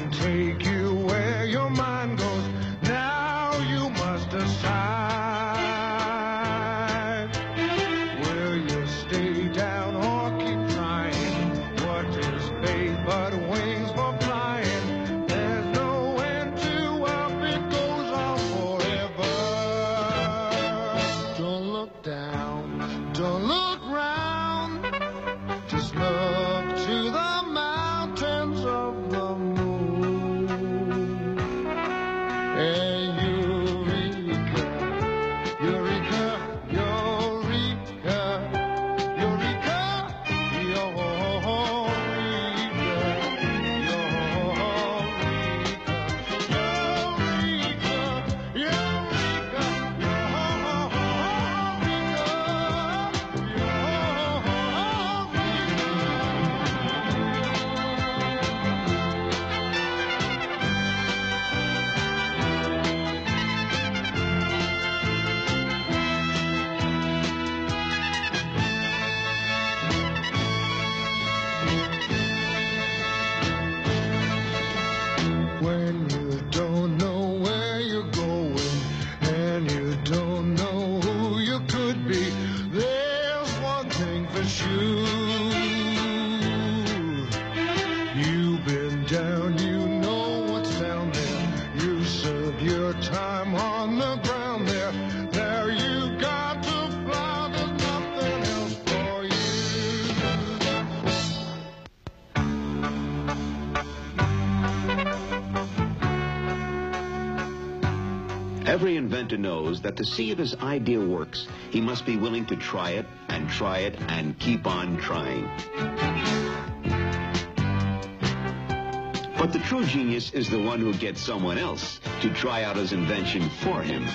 can take you where your mind goes. Now you must decide. Will you stay down or keep trying? What is faith but wings for flying? There's no end to up, it goes on forever. Don't look down, don't look round, just look to the mountains of the moon. And Eureka, Eureka, Eureka, Eureka, Eureka, Eureka, Eureka, when you don't know where you're going and you don't know who you could be, there's one thing for sure. You've been down, you know what's down there. You served your time on the ground there. There you got to fly, there's nothing else for you. Every inventor knows that to see if his idea works, he must be willing to try it and keep on trying. But the true genius is the one who gets someone else to try out his invention for him.